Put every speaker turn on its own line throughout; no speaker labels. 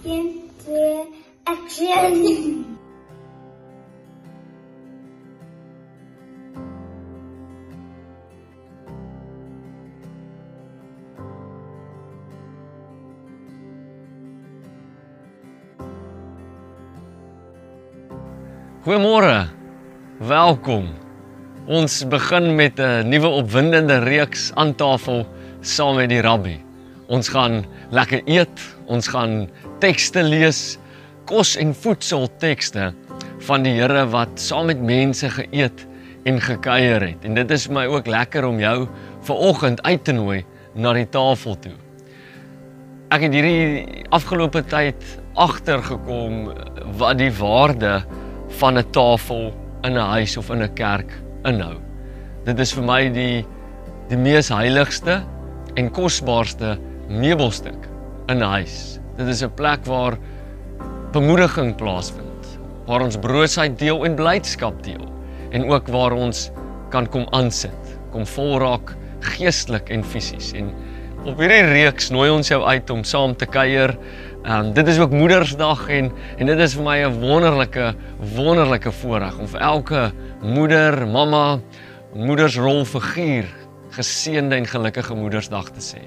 1, 2, action!
Goeiemôre, welkom. Ons begin met 'n nuwe opwindende reeks aan tafel saam met die rabbi. Ons gaan lekker eet, ons gaan tekste lees, kos en voedseltekste van die Here wat saam met mense geëet en gekuier het. En dit is vir my ook lekker om jou vanoggend uit te nooi na die tafel toe. Ek het hierdie afgelope tyd agtergekom wat die waarde van 'n tafel in 'n huis of in 'n kerk inhou. Dit is vir my die mees heiligste en kosbaarste meubelstuk in 'n huis. Dit is 'n plek waar bemoediging plaasvind, waar ons broosheid deel en blydskap deel en ook waar ons kan kom aansit, kom vol raak geestelik en fisies. En op hierdie reeks nooi ons jou uit om saam te kuier. Dit is ook Moedersdag en dit is vir my 'n wonderlike voorreg om vir elke moeder, mamma, moedersrolfiguur geseënde en gelukkige Moedersdag te sê.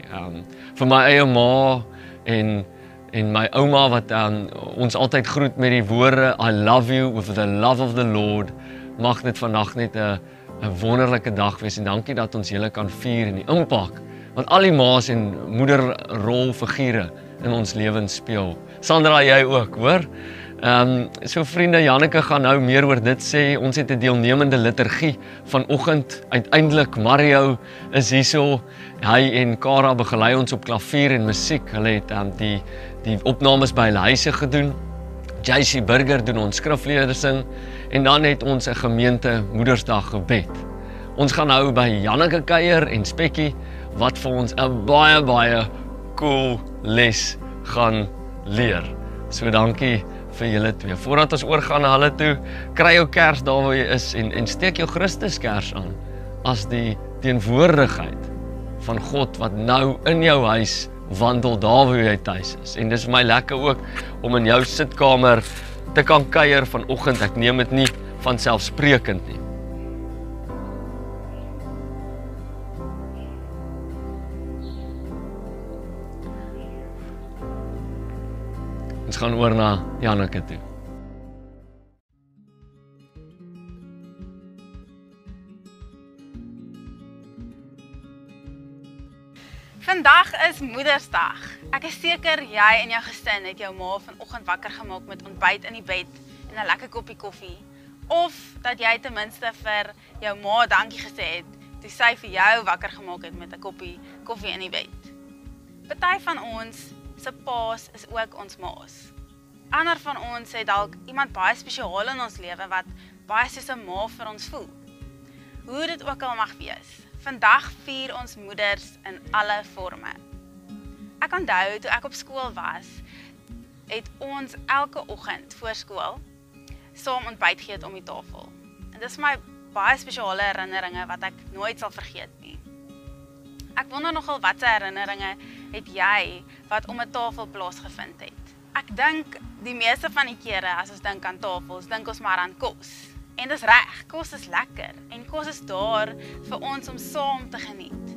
Vir my eie ma en my ouma wat ons altyd groet met die woorde I love you with the love of the Lord, mag dit vandag net 'n wonderlike dag wees en dankie dat ons julle kan vier en die impak want al die ma's en moederrolfigure in ons lewens speel. Sandra, jy ook, hoor? So vriende, Janneke gaan nou meer oor dit sê. Ons het 'n deelnemende liturgie vanoggend. Uiteindelik Mario is hierso. Hy en Kara begelei ons op klavier en musiek. Hulle het die opnames by hulle huise gedoen. JC Burger doen ons skriflesing en dan het ons 'n gemeente Moedersdag gebed. Ons gaan nou by Janneke kuier en Spekkie wat vir ons 'n baie cool les gaan leer. So dankie vir julle twee. Voordat ons oorgaan na hulle toe, kry jou kers daar waar jy is en steek jou Christuskers aan as die teenwoordigheid van God wat nou in jou huis wandel daar waar jy tuis is. En dis vir my lekker ook om in jou sitkamer te kan kuier vanoggend. Ek neem dit nie van selfsprekend nie. Ons gaan oor na Janneke toe.
Vandag is Moedersdag. Ek is seker jy en jou gesin het jou ma vanoggend wakker gemaak met ontbyt in die bed en 'n lekker koppie koffie. Of dat jy ten minste vir jou ma dankie gesê het toe sy vir jou wakker gemaak het met 'n koppie koffie in die bed. Party van ons se paas is ook ons ma's. Ander van ons het dalk iemand baie spesiaal in ons lewe wat baie soos 'n ma vir ons voel. Hoe dit ook al mag wees, vandag vier ons moeders in alle forme. Ek onthou toe ek op skool was, het ons elke oggend voor skool saam ontbyt geëet om die tafel. En dis my baie spesiale herinneringe wat ek nooit sal vergeet nie. Ek wonder nogal watse herinneringe het jy wat om 'n tafel plaasgevind het. Ek dink die meeste van die kere as ons dink aan tafels, dink ons maar aan kos. En dis reg, kos is lekker en kos is daar vir ons om saam te geniet.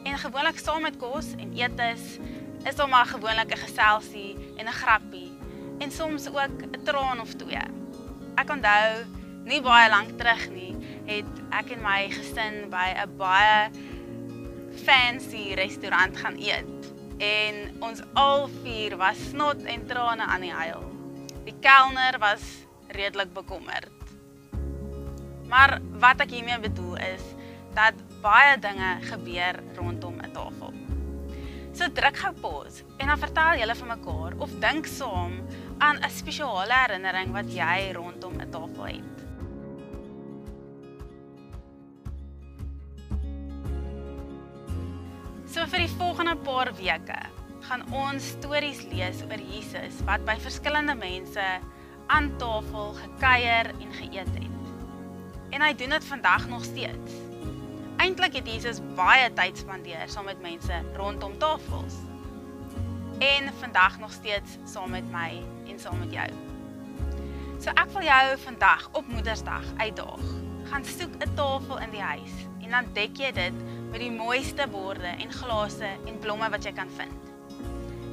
En gewoonlik saam met kos en etes is daar maar gewoonlik 'n geselsie en 'n grappie en soms ook 'n traan of twee. Ek onthou nie baie lank terug nie, het ek en my gesin by 'n baie fancy restaurant gaan eet. En ons al vier was snot en trane aan die huil. Die kelner was redelik bekommerd. Maar wat ek hiermee bedoel is, dat baie dinge gebeur rondom 'n tafel. So druk gou pause en dan vertel julle vir mekaar of dink saam aan 'n spesiale herinnering wat jy rondom 'n tafel het. So vir die volgende paar weke gaan ons stories lees oor Jesus wat by verskillende mense aan tafel gekuier en geëet het. En hy doen dit vandag nog steeds. Eintlik het Jesus baie tyd spandeer saam met mense rondom tafels. en vandag nog steeds saam met my en saam met jou. So ek wil jou vandag op Moedersdag uitdaag. Gaan soek 'n tafel in die huis en dan dek jy dit met die mooiste borde en glase en blomme wat jy kan vind.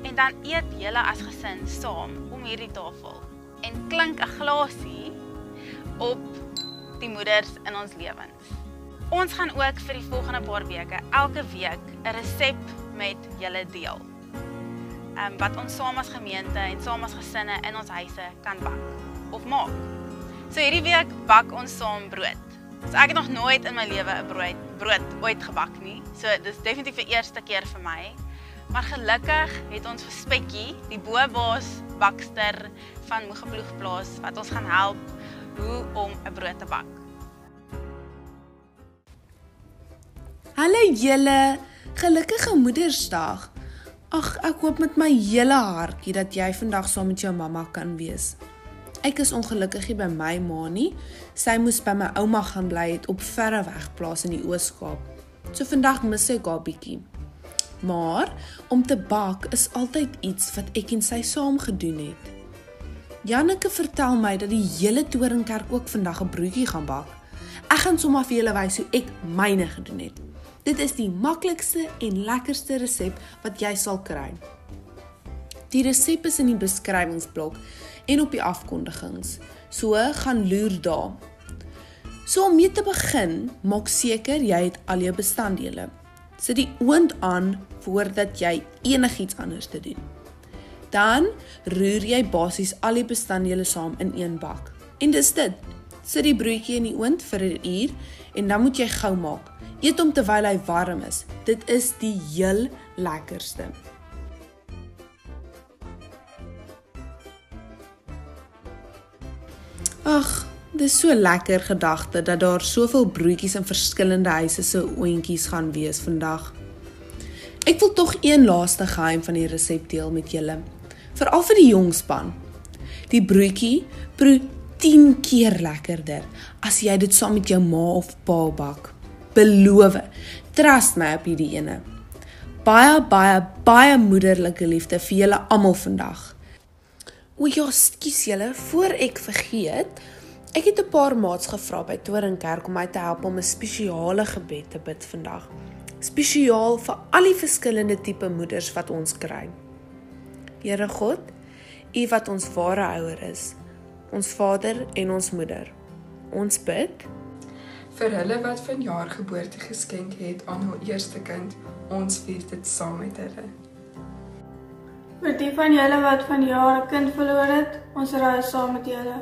En dan eet julle as gesin saam om hierdie tafel en klink 'n glasie op die moeders in ons lewens. Ons gaan ook vir die volgende paar weke elke week 'n resep met julle deel. Wat ons saam as gemeente en saam as gesinne in ons huise kan bak of maak. So hierdie week bak ons saam brood. So ek het nog nooit in my lewe 'n brood ooit gebak nie. So dis definitief die eerste keer vir my. Maar gelukkig het ons vir Spekkie, die boebaas bakster van Moegeploegplaas, wat ons gaan help hoe om 'n brood te bak.
Hallo julle, gelukkige Moedersdag. Ag, ek hoop met my hele hartjie dat jy vandag saam met jou mamma kan wees. Ek is ongelukkig nie by my ma nie. Sy moes by my ouma gaan bly het op verre weg plaas in die Oos-Kaap. So vandag mis ek haar bietjie. Maar om te bak is altyd iets wat ek en sy saam gedoen het. Janneke vertel my dat die hele Toringkerk ook vandag 'n broodjie gaan bak. Ek gaan sommer vir julle wys hoe ek myne gedoen het. Dit is die maklikste en lekkerste resep wat jy sal kry. Die resep is in die beskrywingsblok en op die afkondigings. So gaan loer daar. So om mee te begin, maak seker jy het al jou bestanddele. Sit die oond aan voordat jy enigiets anders te doen. Dan roer jy basies al die bestanddele saam in een bak. En dis dit. Sit die broodjie in die oond vir 'n uur en dan moet jy gou maak. Eet hom terwyl hy warm is. Dit is die heel lekkerste. Ag, dis so lekker gedagte dat daar soveel broodjies in verskillende huise se oontjies gaan wees vandag. Ek wil tog een laaste geheim van die resep deel met julle. Veral vir die jong span. Die broodjie proe 10 keer lekkerder as jy dit saam met jou ma of pa bak. Beloof, trust my op hierdie ene. Baie moederlike liefde vir julle almal vandag. O ja, skus julle, voor ek vergeet, ek het 'n paar maats gevra by Toringkerk om my te help om 'n spesiale gebed te bid vandag. Spesiaal vir al die verskillende tipe moeders wat ons kry. Here God, U wat ons ware ouer is, ons Vader en ons Moeder. Ons bid
vir hulle wat vanjaar geboorte geskenk het aan hul eerste kind, ons vier dit saam met hulle.
Vir die van julle wat vanjaar 'n kind verloor het, ons ry saam met julle.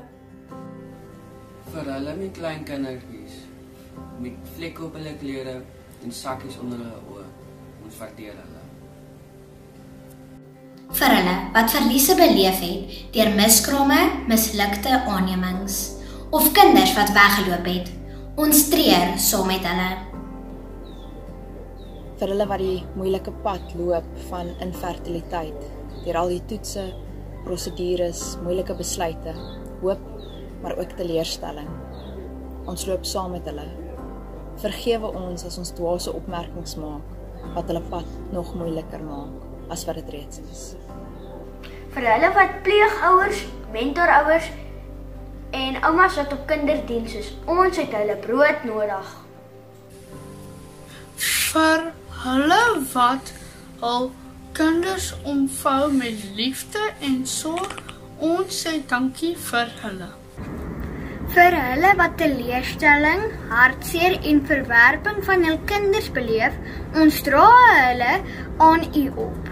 Vir hulle met klein kindertjies, met vlekke op hulle klere en sakkies onder hulle oë, ons waardeer hulle.
Vir hulle wat verliese beleef het deur miskrame, mislukte aannemings of kinders wat weggeloop het, ons treur saam met hulle.
Vir hulle wat die moeilike pad loop van infertiliteit, deur al die toetse, prosedures, moeilike besluite, hoop, maar ook teleurstelling. Ons loop saam met hulle. Vergewe ons as ons dwaase opmerkings maak, wat hulle pad nog moeiliker maak, as wat dit reeds is.
Vir hulle wat pleegouers, mentorouers en oumas wat op kinderdiens is, ons het hulle brood nodig.
Vir hulle wat hul kinders omvou met liefde en sorg, ons sê dankie vir hulle.
Vir hulle wat teleurstelling, hartseer en verwerping van hul kinders beleef, ons dra hulle aan U op.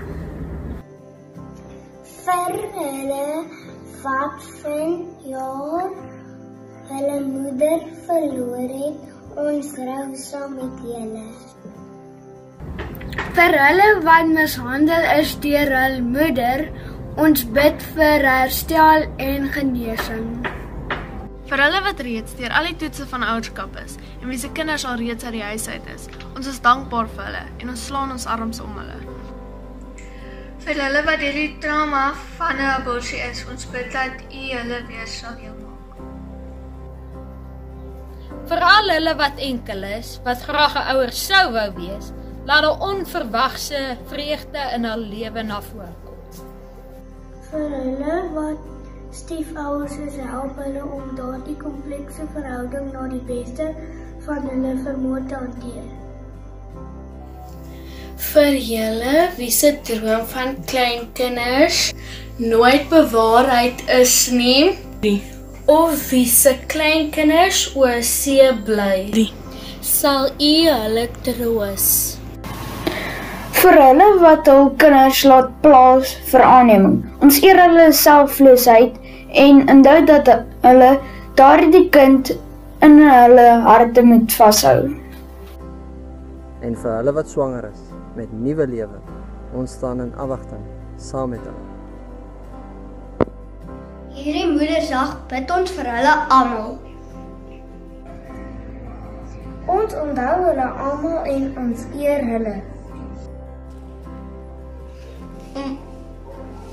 Vir hulle wat vanjaar hulle moeder verloor het, ons rou saam met julle. Vir hulle wat mishandel is deur hul moeder, ons bid vir herstel en genesing.
Vir hulle wat reeds deur al die toetse van ouerskap is en wie se kinders al reeds uit die huis uit is, ons is dankbaar vir hulle en ons slaan ons arms om hulle. Vir hulle wat hierdie trauma van 'n abortus is, ons bid dat U hulle weer sal heel maak.
Vir al hulle wat enkel is, wat graag 'n ouer sou wou wees, laat 'n onverwagse vreugde in hul lewe na vore kom.
Vir hulle wat stiefouers is, help hulle om daardie komplekse verhouding na die beste van hulle vermoë te hanteer.
Vir julle wie se droom van kleinkinders nooit bewaarheid is nie, of wie se kleinkinders oor see bly, sal u hulle troos.
Vir hulle wat hul kinders laat plaas vir aanneming. Ons eer hulle selfloosheid en onthou dat hulle daardie kind in hulle harte moet vashou.
En vir hulle wat swanger is met nuwe lewe, ons staan in afwagting saam met hulle.
Hierdie Moedersdag bid ons vir hulle almal. Ons onthou hulle almal en ons eer hulle.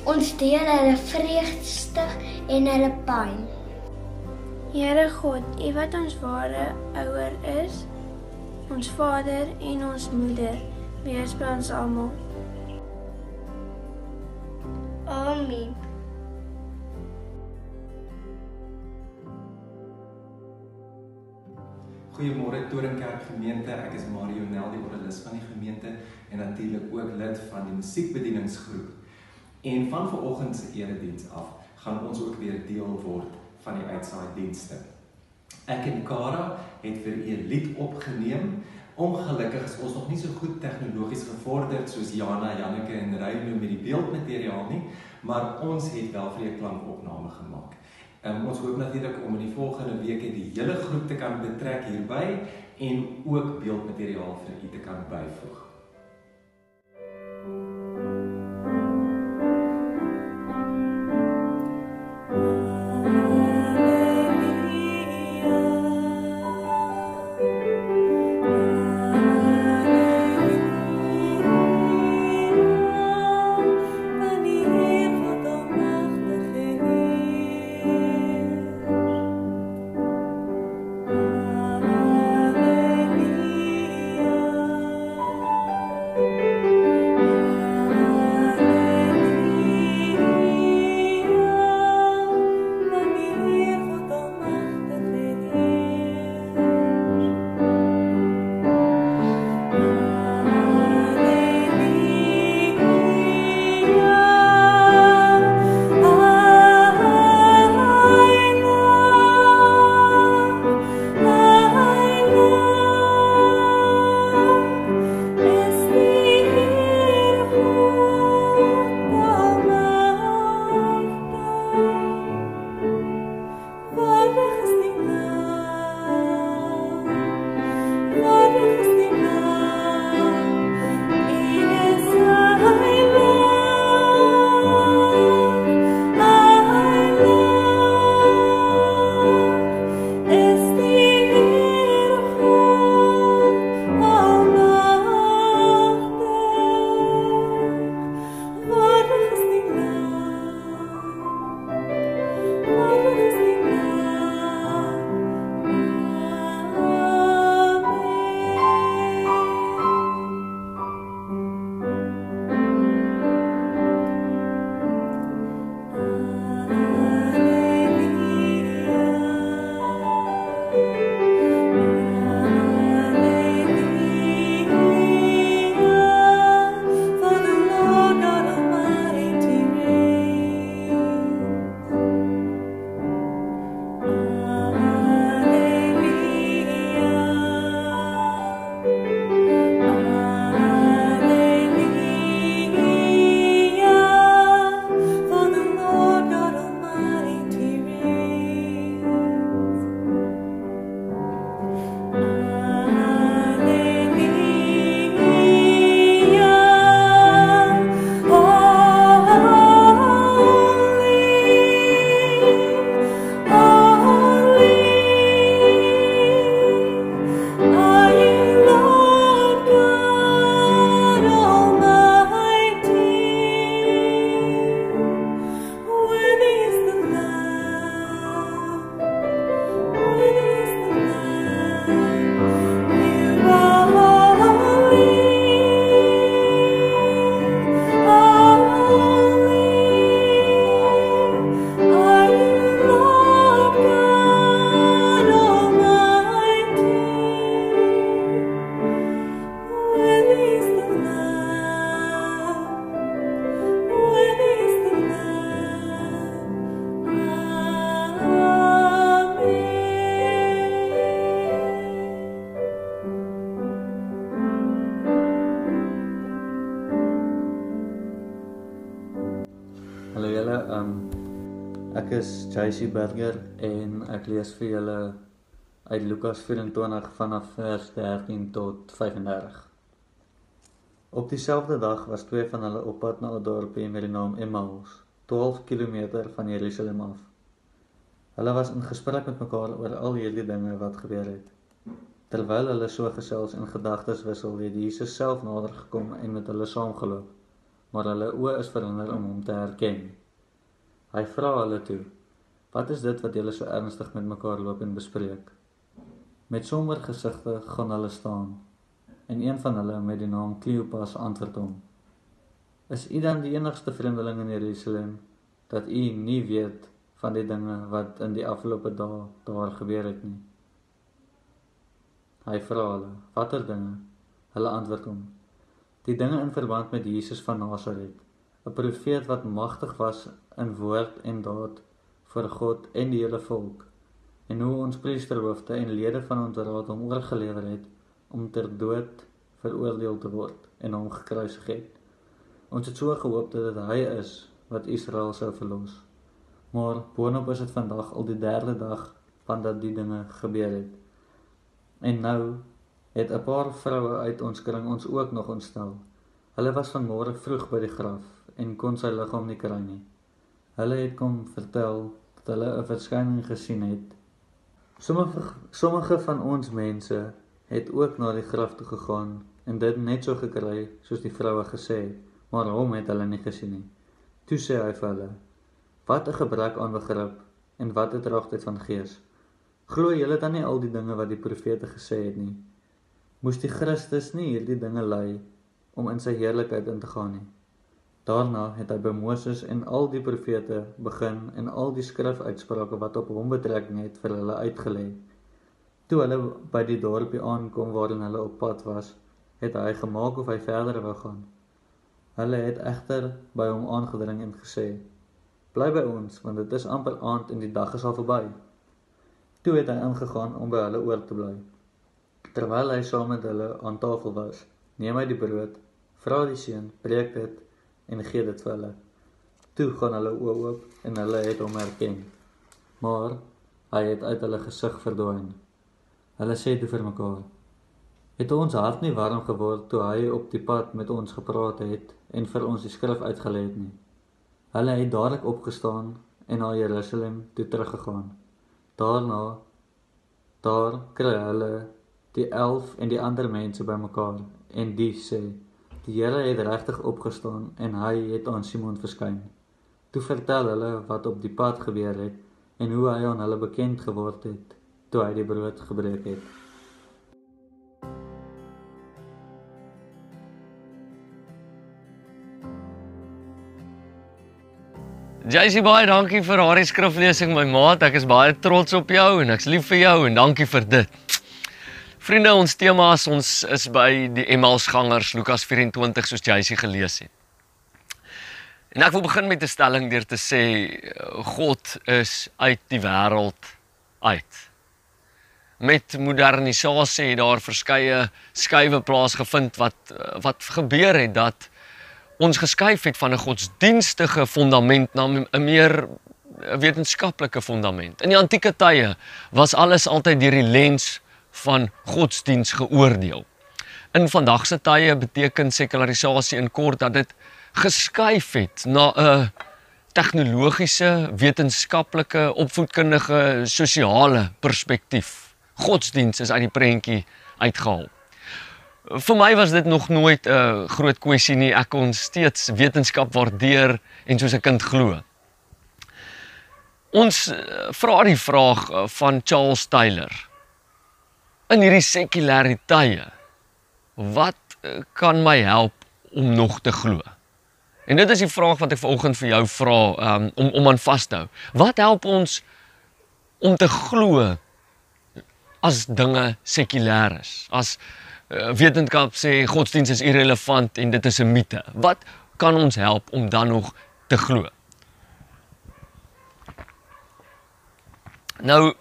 Ons deel hulle vreugde en hulle pyn. Here God, U wat ons ware ouer is, ons Vader en ons Moeder, wees by ons almal. Amen.
Goeiemôre Toringkerk gemeente, ek is Mario Nel, die orgelis van die gemeente en natuurlik ook lid van die musiekbedieningsgroep. En van vanoggend se erediens af gaan ons ook weer deel word van die uitsaaidienste. Ek en Kara het vir u 'n lied opgeneem. Ongelukkig is ons nog nie so goed tegnologies gevorderd soos Jana, Janneke en Reyno met die beeldmateriaal nie, maar ons het wel vir 'n klankopname gemaak. Ons hoop natuurlik om in die volgende weke die hele groep te kan betrek hierby en ook beeldmateriaal vir u te kan byvoeg.
Hallo julle, ek is JC Burger en ek lees vir julle uit Lukas 24 vanaf vers 13 tot 35. Op dieselfde dag was 2 van hulle op pad na 'n dorpie met die naam Emmaus, 12 kilometer van Jerusalem af. Hulle was in gesprek met mekaar oor al hierdie dinge wat gebeur het. Terwyl hulle so gesels en gedagtes wissel, het Jesus self nader gekom en met hulle saamgeloop, maar hulle oë is verhinder om hom te herken. Hy vra hulle toe, wat is dit wat julle so ernstig met mekaar loop en bespreek? Met somber gesigte gaan hulle staan, en een van hulle met die naam Kleopas antwoord hom, is u dan die enigste vreemdeling in Jerusalem, dat u nie weet van die dinge wat in die afgelope dae daar gebeur het nie? Hy vra hulle, watter dinge? Hulle antwoord hom, die dinge in verband met Jesus van Nasaret, 'n profeet wat magtig was in woord en daad vir God en die hele volk, en hoe ons priesterhoofde en lede van ons raad hom oorgelewer het, om ter dood veroordeel te word en hom gekruisig het. Ons het so gehoop dat dit hy is wat Israel sou verlos. Maar boonop is dit vandag al die 3de dag van dat die dinge gebeur het. En nou het 'n paar vroue uit ons kring ons ook nog ontstel. Hulle was vanmôre vroeg by die graf en kon sy liggaam nie kry nie. Hulle het kom vertel dat hulle 'n verskyning gesien het. Sommige van ons mense het ook na die graf toe gegaan en dit net so gekry soos die vroue gesê het, maar hom het hulle nie gesien nie. Toe sê hy vir hulle, wat 'n gebrek aan begrip en wat 'n traagheid van gees. Glo julle dan nie al die dinge wat die profete gesê het nie? Moes die Christus nie hierdie dinge ly om in sy heerlikheid in te gaan nie? Daarna het hy by Moses en al die profete begin en al die skrifuitsprake wat op hom betrekking het vir hulle uitgelê. Toe hulle by die dorpie aankom waarin hulle op pad was, het hy gemaak of hy verder wou gaan. Hulle het egter by hom aangedring en gesê, bly by ons, want dit is amper aand en die dag is al verby. Toe het hy ingegaan om by hulle oor te bly. Terwyl hy saam met hulle aan tafel was, neem hy die brood, vra die seun, breek dit en gee dit vir hulle. Toe gaan hulle oë oop en hulle het hom herken, maar hy het uit hulle gesig verdwyn. Hulle sê toe vir mekaar, het ons hart nie warm geword toe hy op die pad met ons gepraat het en vir ons die skrif uitgelê het nie. Hulle het dadelik opgestaan en na Jerusalem toe teruggegaan. Daar kry hulle die 11 en die ander mense bymekaar en die sê, die Here het regtig opgestaan en hy het aan Simon verskyn. Toe vertel hulle wat op die pad gebeur het en hoe hy aan hulle bekend geword het toe hy die brood gebreek het.
JC, baie dankie vir haar skriflesing, my maat. Ek is baie trots op jou en ek's lief vir jou en dankie vir dit. Vriende, ons thema's, ons is by die Emmausgangers, Lukas 24, soos JC gelees het. En ek wil begin met 'n stelling deur te sê, God is uit die wêreld uit. Met modernisasie het daar verskeie skuwe plaasgevind wat gebeur het dat ons geskuif het van 'n godsdienstige fundament na 'n meer wetenskaplike fundament. In die antieke tye was alles altyd deur die lens van godsdiens geoordeel. In vandag se tye beteken sekularisasie in kort dat dit geskuif het na 'n tegnologiese, wetenskaplike, opvoedkundige, sosiale perspektief. Godsdiens is uit die prentjie uitgehaal. Vir my was dit nog nooit 'n groot kwessie nie. Ek kon steeds wetenskap waardeer en soos 'n kind glo. Ons vra die vraag van Charles Taylor. In hierdie sekulêre tye, wat kan my help om nog te glo? En dit is die vraag wat ek vanoggend vir jou vra, om aan vas te hou. Wat help ons om te glo as dinge sekulêr is? As wetenskap sê godsdiens is irrelevant en dit is 'n mite. Wat kan ons help om dan nog te glo? Nou,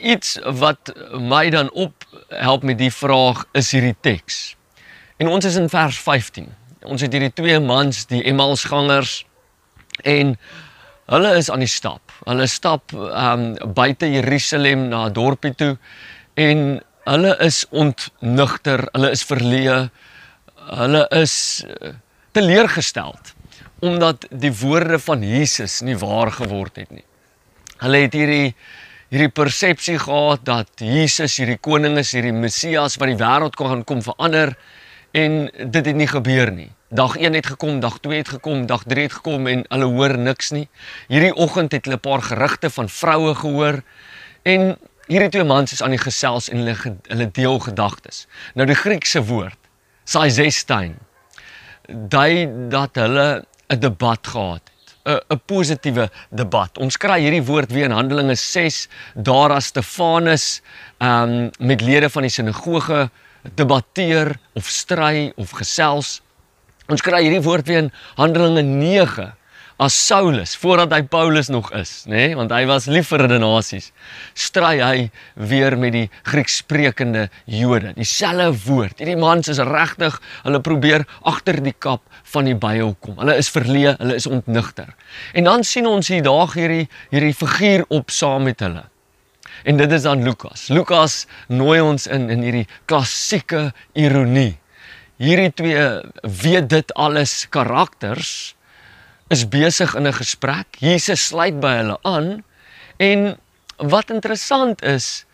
iets wat my dan ophelp met die vraag is hierdie teks. En ons is in vers 15. Ons het hierdie 2 mans, die Emmausgangers, En hulle is aan die stap. Hulle stap buite Jerusalem na 'n dorpie toe en hulle is ontnugter, hulle is verleë, hulle is teleurgesteld omdat die woorde van Jesus nie waar geword het nie. Hulle het hierdie persepsie gehad dat Jesus hierdie koning is, hierdie Messias wat die wêreld gaan kom verander en dit het nie gebeur nie. Dag 1 het gekom, dag 2 het gekom, dag 3 het gekom en hulle hoor niks nie. Hierdie oggend het hulle 'n paar gerugte van vroue gehoor en hierdie 2 mans is aan die gesels en hulle deel gedagtes. Nou die Griekse woord, saizestein, dui dat hulle 'n debat gehad het, 'n positiewe debat. Ons kry hierdie woord weer in Handelinge 6, daar as Stefanus met lede van die sinagoge debatteer of stry of gesels. Ons kry hierdie woord weer in Handelinge 9 as Saulus, voordat hy Paulus nog is, nê? Want hy was lief vir die nasies, stry hy weer met die Grieksprekende Jode. Dieselfde woord. Hierdie mans is regtig, hulle probeer agter die kap van die byl kom. Hulle is verleë, hulle is ontnugter. En dan sien ons hier daag hierdie figuur op saam met hulle. En dit is dan Lukas. Lukas nooi ons in hierdie klassieke ironie. Hierdie 2 weet dit alles karakters is besig in 'n gesprek. Jesus sluit by hulle aan en wat interessant is,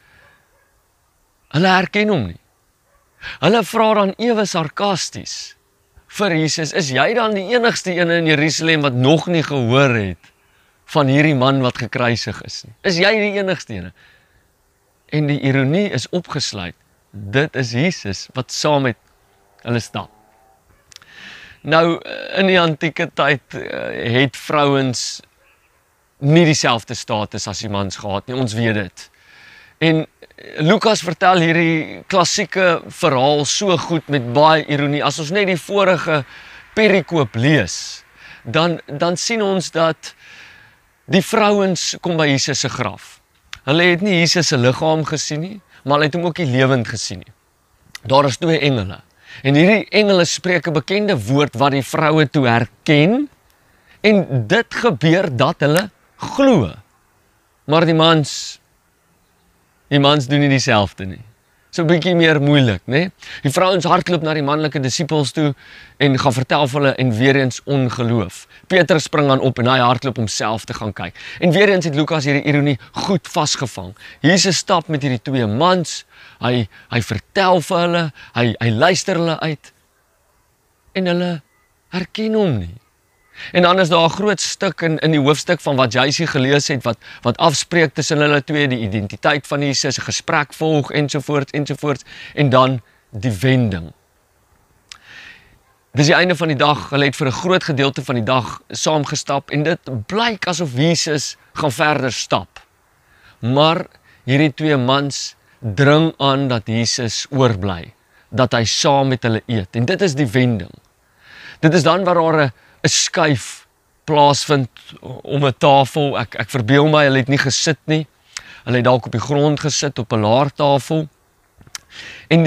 hulle herken hom nie. Hulle vra dan ewe sarkasties vir Jesus, is jy dan die enigste een in Jerusalem wat nog nie gehoor het van hierdie man wat gekruisig is nie? Is jy die enigste een? En die ironie is opgesluit. Dit is Jesus wat saam met hulle stap. Nou, in die antieke tyd het vrouens nie dieselfde status as die mans gehad nie, ons weet dit. En Lukas vertel hierdie klassieke verhaal so goed met baie ironie. As ons net die vorige perikoop lees, dan sien ons dat die vrouens kom by Jesus se graf. Hulle het nie Jesus se liggaam gesien nie, maar hulle het hom ook nie lewend gesien nie. Daar is 2 engele. En hierdie engele spreek 'n bekende woord wat die vroue toe herken en dit gebeur dat hulle glo. Maar die mans doen nie dieselfde nie. So 'n bietjie meer moeilik, né? Die vrouens hardloop na die manlike disippels toe en gaan vertel vir hulle en weer eens ongeloof. Petrus spring dan op en hy hardloop homself te gaan kyk. En weer eens het Lukas hierdie ironie goed vasgevang. Jesus stap met hierdie 2 mans, hy vertel vir hulle, hy luister hulle uit en hulle herken hom nie. En dan is daar 'n groot stuk in die hoofstuk van wat Jaycee gelees het, wat afspreek tussen hulle 2, die identiteit van Jesus, 'n gesprek volg ensovoorts, en dan die wending. Dis die einde van die dag, hulle het vir 'n groot gedeelte van die dag saamgestap en dit blyk asof Jesus gaan verder stap. Maar hierdie 2 mans dring aan dat Jesus oorbly, dat hy saam met hulle eet. En dit is die wending. Dit is dan waar daar 'n skuif plaasvind om 'n tafel. Ek verbeel my, hulle het nie gesit nie. Hulle het dalk op die grond gesit op 'n laartafel. En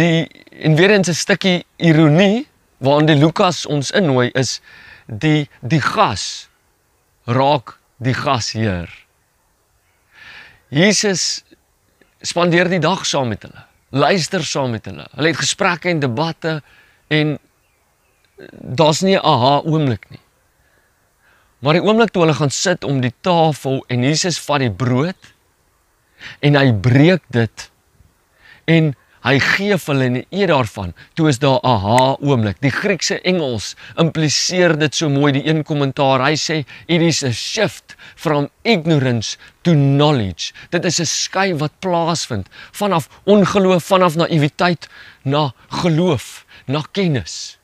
weer eens 'n stukkie ironie waarin die Lukas ons innooi is die gas raak die gasheer. Jesus spandeer die dag saam met hulle, luister saam met hulle. Hulle het gesprekke en debatte en daar's nie 'n aha oomblik nie. Maar die oomblik toe hulle gaan sit om die tafel en Jesus vat die brood en hy breek dit en hy gee vir hulle 'n eet daarvan, toe is daar 'n aha oomblik. Die Griekse Engels impliseer dit so mooi, die een kommentaar, hy sê, it is a shift from ignorance to knowledge. Dit is 'n skuif wat plaasvind, vanaf ongeloof, vanaf naïwiteit, na geloof, na kennis.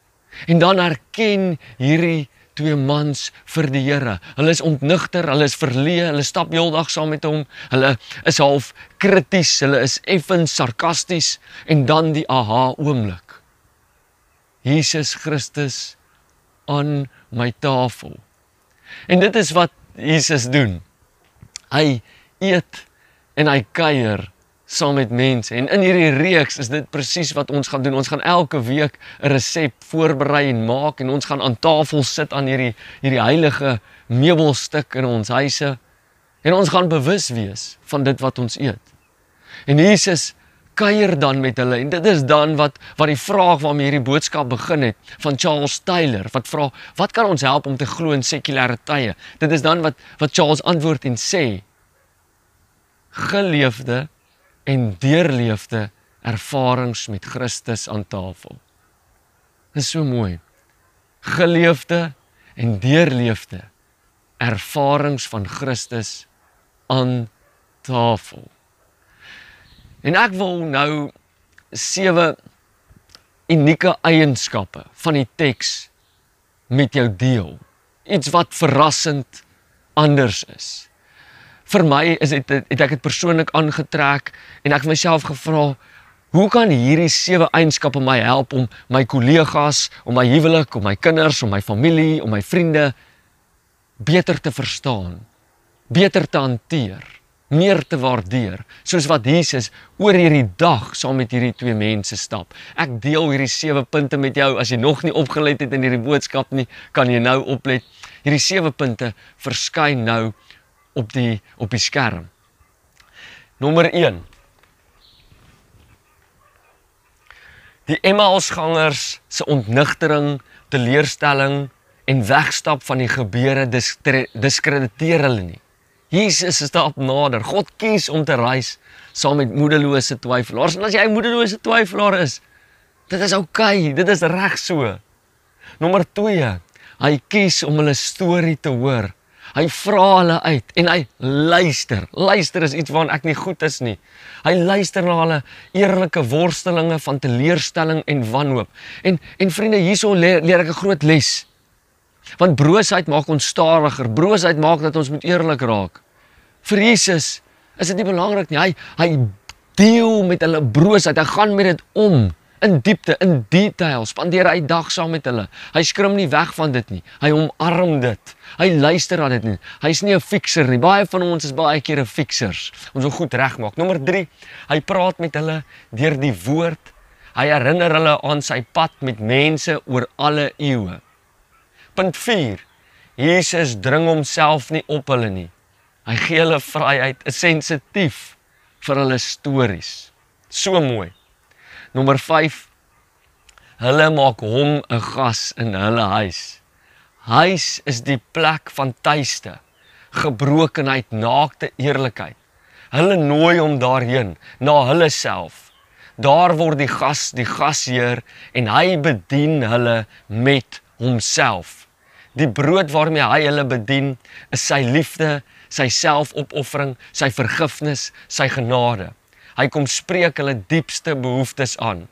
En dan herken hierdie 2 mans vir die Here. Hulle is ontnugter, hulle is verleë, hulle stap heeldag saam met hom, hulle is half krities, hulle is effens sarkasties, en dan die aha oomblik. Jesus Christus aan my tafel. En dit is wat Jesus doen. Hy eet en hy kuier saam met mense. En in hierdie reeks is dit presies wat ons gaan doen. Ons gaan elke week 'n resep voorberei en maak en ons gaan aan tafel sit aan hierdie heilige meubelstuk in ons huise en ons gaan bewus wees van dit wat ons eet. En Jesus kuier dan met hulle en dit is dan wat die vraag waarmee hierdie boodskap begin het van Charles Taylor wat vra, wat kan ons help om te glo in sekulêre tye? Dit is dan wat Charles antwoord en sê, geleefde en deurleefde ervarings met Christus aan tafel. Dit is so mooi. Geleefde en deurleefde ervarings van Christus aan tafel. En ek wil nou 7 unieke eienskappe van die teks met jou deel. Iets wat verrassend anders is. Vir my het ek dit persoonlik aangetrek en ek het myself gevra, hoe kan hierdie 7 eienskappe my help om my kollegas, om my huwelik, om my kinders, om my familie, om my vriende beter te verstaan, beter te hanteer, meer te waardeer, soos wat Jesus oor hierdie dag saam met hierdie 2 mense stap. Ek deel hierdie 7 punte met jou, as jy nog nie opgelet het in hierdie boodskap nie, kan jy nou oplet. Hierdie 7 punte verskyn nou op die skerm. Nommer 1. Die Emmausgangers se ontnigtering, teleurstelling en wegstap van die gebeure diskrediteer hulle nie. Jesus is daar op nader. God kies om te reis saam met moedelose twyfelaars. En as jy 'n moedelose twyfelaar is, dit is oukei, dit is reg so. Nommer 2, hy kies om hulle storie te hoor. Hy vra hulle uit en hy luister. Luister is iets waaraan ek nie goed is nie. Hy luister na hulle eerlike worstelinge van teleurstelling en wanhoop. En vriende, hierso leer ek 'n groot les. Want broosheid maak ons stadiger. Broosheid maak dat ons moet eerlik raak. Vir Jesus is dit nie belangrik nie. Hy deel met hulle broosheid. Hy gaan met dit om. In diepte, in detail. Spandeer hy dag saam met hulle. Hy skrim nie weg van dit nie. Hy omarm dit. Hy luister aan dit nie. Hy's nie 'n fixer nie. Baie van ons is baie keer 'n fixers. Ons wil goed regmaak. Nommer 3. Hy praat met hulle deur die woord. Hy herinner hulle aan sy pad met mense oor alle eeue. Punt 4. Jesus dring homself nie op hulle nie. Hy gee hulle vryheid, is sensitief vir hulle stories. So mooi. Nommer 5. Hulle maak hom 'n gas in hulle huis. Huis is die plek van tuiste, gebrokenheid, naakte eerlikheid. Hulle nooi hom daarheen, na hulle self. Daar word die gasheer en hy bedien hulle met homself. Die brood waarmee hy hulle bedien, is sy liefde, sy selfopoffering, sy vergifnis, sy genade. Hy kom spreek hulle diepste behoeftes aan.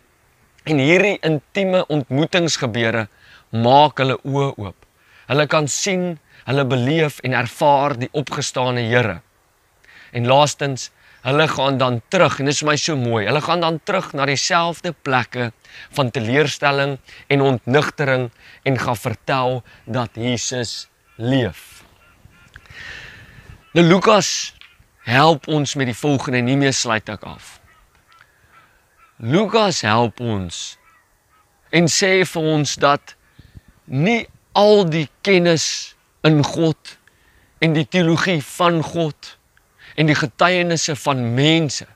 En hierdie intieme ontmoetingsgebeure maak hulle oë oop. Hulle kan sien, hulle beleef en ervaar die opgestane Here. En laastens, hulle gaan dan terug, en dit is vir my so mooi, hulle gaan dan terug na dieselfde plekke van teleurstelling en ontnigtering en gaan vertel dat Jesus leef. Nou Lukas help ons met die volgende, nie meer sluit ek af. Lukas help ons en sê vir ons dat nie al die kennis in God en die teologie van God en die getuienisse van mense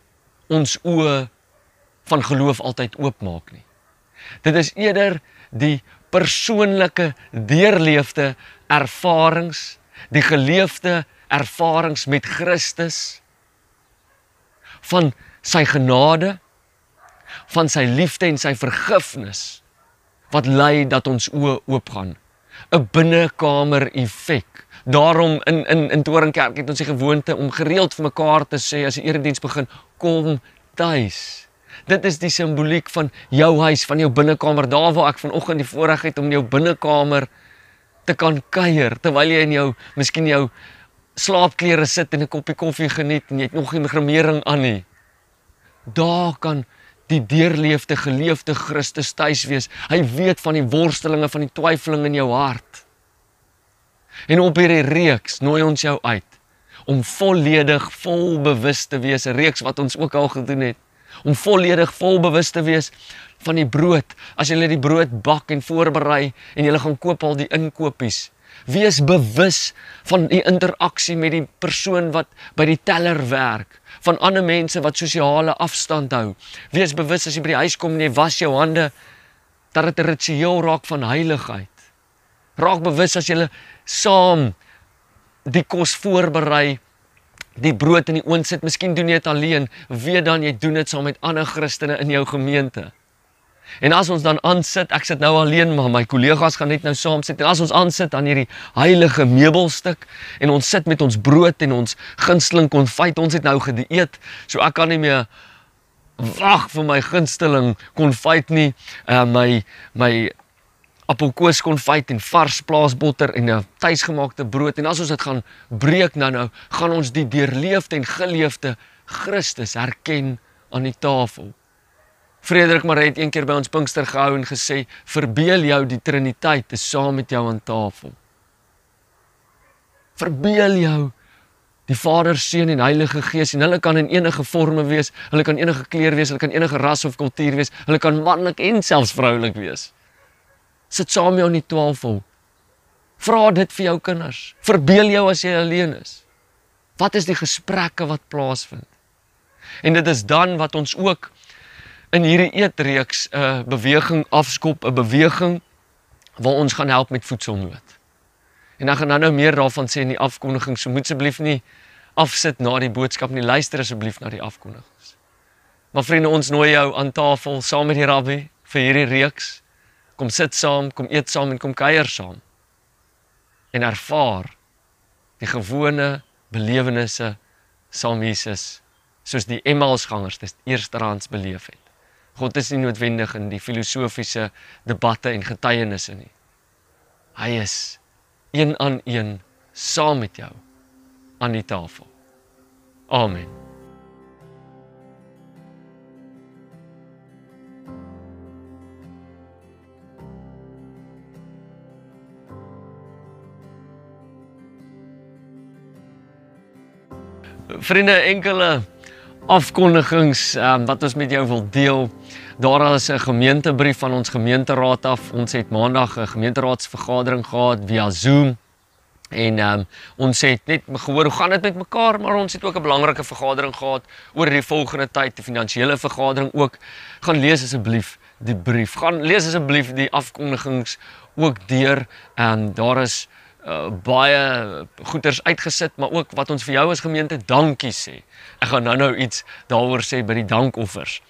ons oë van geloof altyd oopmaak nie. Dit is eerder die persoonlike deurleefde ervarings, die geleefde ervarings met Christus, van sy genade, van sy liefde en sy vergifnis, wat lei dat ons oë oopgaan. 'n Binnekamer effek. Daarom in Toringkerk het ons die gewoonte om gereeld vir mekaar te sê as die erediens begin, kom tuis. Dit is die simboliek van jou huis, van jou binnekamer, daar waar ek vanoggend die voorreg het om in jou binnekamer te kan kuier, terwyl jy in miskien jou slaapklere sit en 'n koppie koffie geniet en jy het nog geen gremering aan nie. Daar kan die deurleefde, geleefde Christus tuis wees. Hy weet van die worstelinge, van die twyfeling in jou hart. En op hierdie reeks nooi ons jou uit om volledig vol bewus te wees, 'n reeks wat ons ook al gedoen het, om volledig vol bewus te wees van die brood, as julle die brood bak en voorberei, en julle gaan koop al die inkopies, wees bewus van die interaksie met die persoon wat by die teller werk, van ander mense wat sosiale afstand hou, wees bewus as jy by die huis kom en jy was jou hande, dat dit 'n ritueel raak van heiligheid, raak bewus as julle saam die kos voorberei, die brood in die oond sit, miskien doen jy dit alleen, weet dan jy doen dit saam met ander Christene in jou gemeente. En as ons dan aansit, ek sit nou alleen, maar my kollegas gaan net nou saam sit, en as ons aansit aan hierdie heilige meubelstuk, en ons sit met ons brood en ons gunsteling konfyt, ons het nou gedieet, so ek kan nie meer wag vir my gunsteling konfyt nie, my appelkoos konfyt en vars plaasbotter en 'n tuisgemaakte brood, en as ons dit gaan breek nou, gaan ons die deurleefde en geleefde Christus herken aan die tafel. Frederik Marais het een keer by ons Pinkster gehou en gesê, verbeel jou die Triniteit is saam met jou aan tafel. Verbeel jou die Vader, Seun en Heilige Gees, en hulle kan in enige vorme wees, hulle kan enige kleur wees, hulle kan enige ras of kultuur wees, hulle kan manlik en selfs vroulik wees. Sit saam met jou aan die tafel. Vra dit vir jou kinders. Verbeel jou as jy alleen is. Wat is die gesprekke wat plaasvind? En dit is dan wat ons ook in hierdie eetreeks 'n beweging afskop, 'n beweging waar ons gaan help met voedselnood. En ek gaan nou meer daarvan sê in die afkondiging, so moet asseblief nie afsit na die boodskap nie, luister asseblief na die afkondigings. Maar vriende, ons nooi jou aan tafel saam met die rabbi vir hierdie reeks. Kom sit saam, kom eet saam en kom kuier saam. En ervaar die gewone belewennisse saam Jesus, soos die Emmausgangers dit eerstehands beleef het. God is nie noodwendig in die filosofiese debatte en getuienisse nie. Hy is een aan een saam met jou aan die tafel. Amen. Vriende, enkele afkondigings wat ons met jou wil deel. Daar is 'n gemeentebrief van ons gemeenteraad af. Ons het maandag 'n gemeenteraadsvergadering gehad via Zoom. En ons het net gehoor hoe gaan dit met mekaar, maar ons het ook 'n belangrike vergadering gehad oor die volgende tyd, die finansiële vergadering ook. Gaan lees asseblief die brief. Gaan lees asseblief die afkondigings ook deur. Daar is baie goeders uitgesit, maar ook wat ons vir jou as gemeente dankie sê. Ek gaan nou iets daaroor sê by die dankoffers.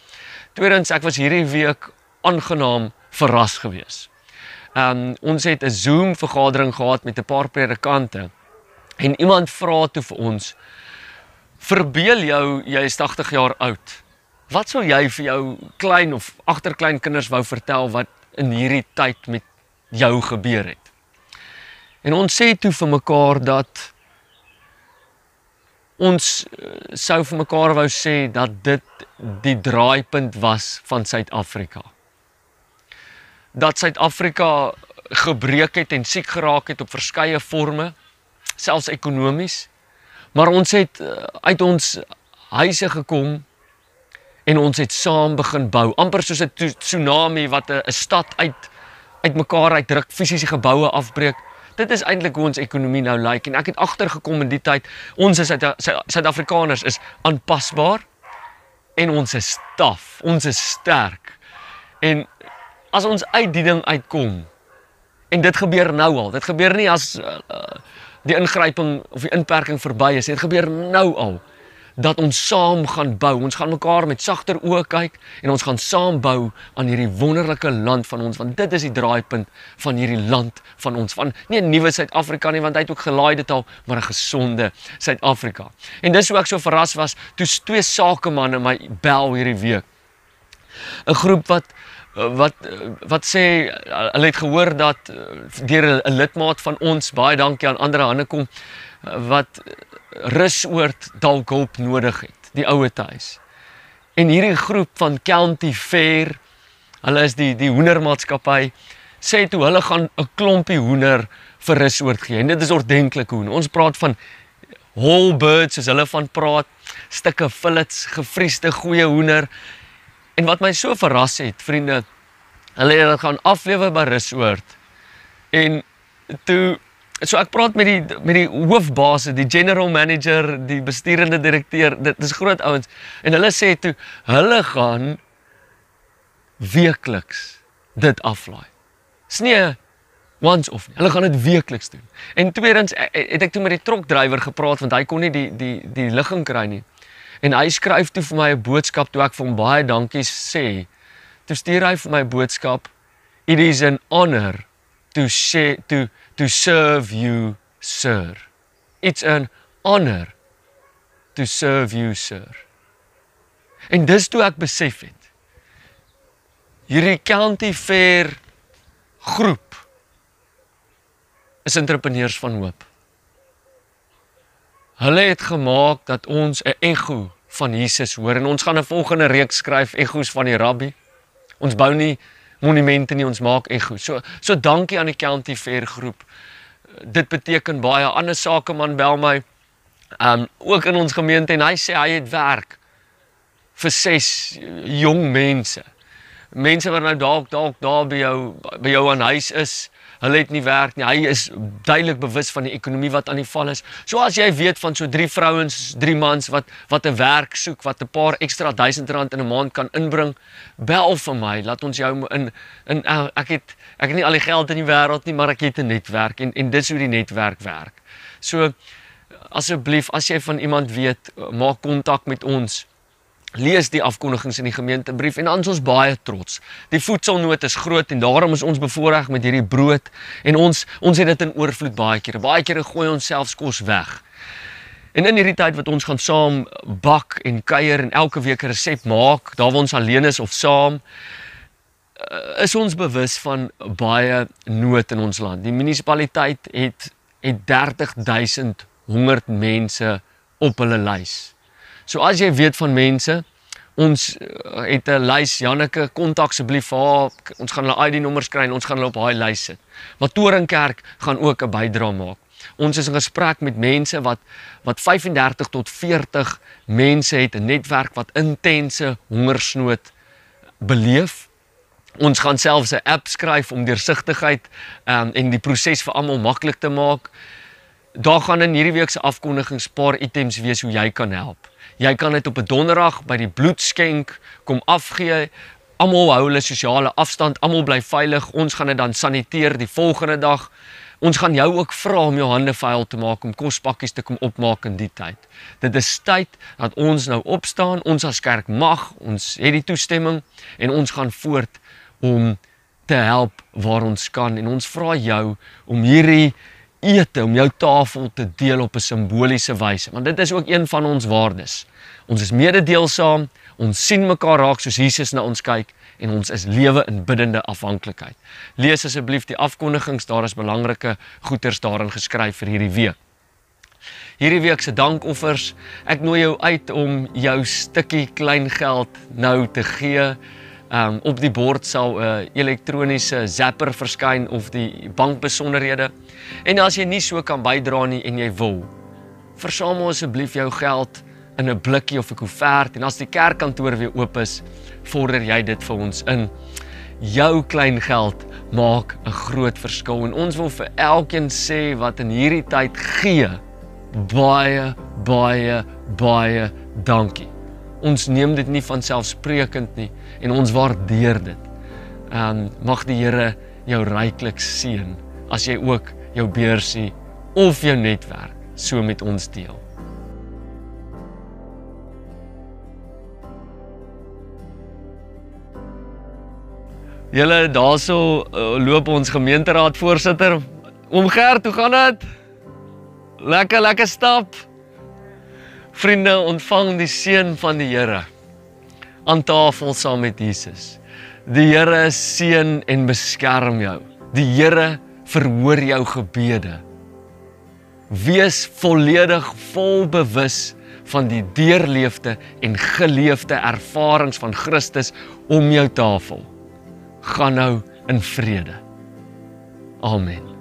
Tweedens, ek was hierdie week aangenaam verras gewees. Ons het 'n Zoom vergadering gehad met 'n paar predikante en iemand vra toe vir ons, verbeel jou, jy is 80 jaar oud. Wat sou jy vir jou klein of agterkleinkinders wou vertel wat in hierdie tyd met jou gebeur het? En ons sê toe vir mekaar dat ons sou vir mekaar wou sê dat dit die draaipunt was van Suid-Afrika. Dat Suid-Afrika gebreek het en siek geraak het op verskeie forme, selfs ekonomies, maar ons het uit ons huise gekom en ons het saam begin bou, amper soos 'n tsunami wat 'n stad uit mekaar uitdruk, fisiese geboue afbreek. Dit is eintlik hoe ons ekonomie nou lyk, en ek het agtergekom in die tyd, ons is Suid-Afrikaners is aanpasbaar, en ons is taaf, ons is sterk, en as ons uit die ding uitkom, en dit gebeur nou al, dit gebeur nie as die ingryping of die inperking verby is, dit gebeur nou al, dat ons saam gaan bou, ons gaan mekaar met sagter oë kyk, en ons gaan saam bou aan hierdie wonderlike land van ons, want dit is die draaipunt van hierdie land van ons, van nie 'n nuwe Suid-Afrika nie, want hy het ook gelaai dit al, maar 'n gesonde Suid-Afrika. En dis hoe ek so verras was, toe 2 sakemanne my bel hierdie week. 'n Groep wat sê, hulle het gehoor dat deur 'n lidmaat van ons, baie dankie aan ander hande kom, wat Rusoord dalk hulp nodig het, die ouer huis. En hierdie groep van County Fair, hulle is die hoendermaatskappy, sê toe hulle gaan 'n klompie hoender vir Rusoord gee, en dit is ordentlike hoender. Ons praat van whole birds soos hulle van praat, stukke fillets, gefriesde goeie hoender. En wat my so verras het, vriende, hulle het dit gaan aflewer by Rusoord. En toe, so ek praat met die hoofbaas, die general manager, die besturende direkteur, dit is groot ouens, en hulle sê toe, hulle gaan weekliks dit aflaai. Dis nie once off nie, hulle gaan dit weekliks doen. En tweedens het ek toe met die trokdrywer gepraat, want hy kon nie die ligging kry nie. En hy skryf toe vir my 'n boodskap, toe ek vir hom baie dankies sê. Toe stuur hy vir my 'n boodskap, "It is an honor to serve you, sir. It's an honor to serve you, sir." En dis toe ek besef het, hierdie County Fair groep is entrepreneurs van hoop. Hulle het gemaak dat ons 'n ego van Jesus hoor, en ons gaan 'n volgende reeks skryf, egos van die rabbi. Ons bou nie monumente nie, ons maak egos. So dankie aan die County Fair groep. Dit beteken baie. Ander sakeman bel my, ook in ons gemeente, en hy sê hy het werk vir 6 jong mense. Mense wat nou dalk daar by jou aan huis is, hulle het nie werk nie. Hy is duidelik bewus van die ekonomie wat aan die val is. So as jy weet van so 3 vrouens, 3 mans wat 'n werk soek, wat 'n paar extra R1000 in 'n maand kan inbring, bel vir my, laat ons jou ek het nie al die geld in die wêreld nie, maar ek het 'n netwerk, en dis hoe die netwerk werk. So asseblief, as jy van iemand weet, maak kontak met ons. Lees die afkondigings in die gemeentebrief, en dan is ons baie trots. Die voedselnood is groot, en daarom is ons bevoorreg met hierdie brood, en ons het dit in oorvloed baie kere. Baie kere gooi ons selfs kos weg. En in hierdie tyd wat ons gaan saam bak en kuier, en elke week 'n resep maak, daar waar ons alleen is of saam, is ons bewus van baie nood in ons land. Die munisipaliteit het 30.000 honger mense op hulle lys. So as jy weet van mense, ons het 'n lys, Janneke, kontak asseblief haar, ons gaan hulle ID-nommers kry en ons gaan hulle op daai lys sit. Maar Toringkerk gaan ook 'n bydrae maak. Ons is in gesprek met mense wat 35 tot 40 mense het, 'n netwerk wat intense hongersnood beleef. Ons gaan selfs 'n app skryf om deursigtigheid en die proses vir almal maklik te maak. Daar gaan in hierdie week se afkondigings paar items wees hoe jy kan help. Jy kan dit op 'n donderdag by die bloedskenk kom afgee. Almal hou hulle sosiale afstand, almal bly veilig. Ons gaan dit dan saniteer die volgende dag. Ons gaan jou ook vra om jou hande vuil te maak, om kospakkies te kom opmaak in die tyd. Dit is tyd dat ons nou opstaan, ons as kerk mag, ons het die toestemming, en ons gaan voort om te help waar ons kan. En ons vra jou om hierdie ete, om jou tafel te deel op 'n simboliese wyse, want dit is ook een van ons waardes. Ons is mededeelsaam, ons sien mekaar raak soos Jesus na ons kyk, en ons is lewe in biddende afhanklikheid. Lees asseblief die afkondigings, daar is belangrike goeders daarin geskryf vir hierdie week. Hierdie week se dankoffers, ek nooi jou uit om jou stukkie klein geld nou te gee. Op die bord sal 'n elektroniese zapper verskyn of die bankbesonderhede. En as jy nie so kan bydra nie en jy wil, versamel asseblief jou geld in 'n blikkie of 'n koevert, en as die kerkkantoor weer oop is, vorder jy dit vir ons in. Jou klein geld maak 'n groot verskil, en ons wil vir elkeen sê wat in hierdie tyd gee, baie, baie, baie dankie. Ons neem dit nie van selfsprekend nie, en ons waardeer dit. Mag die Here jou ryklik seën, as jy ook jou beursie of jou netwerk so met ons deel. Julle, daarso loop ons gemeenteraad voorsitter. Oom Gert, hoe gaan dit? Lekker stap. Vriende, ontvang die seën van die Here aan tafel saam met Jesus. Die Here seën en beskerm jou. Die Here verhoor jou gebede. Wees volledig vol bewus van die deurleefde en geleefde ervarings van Christus om jou tafel. Gaan nou in vrede. Amen.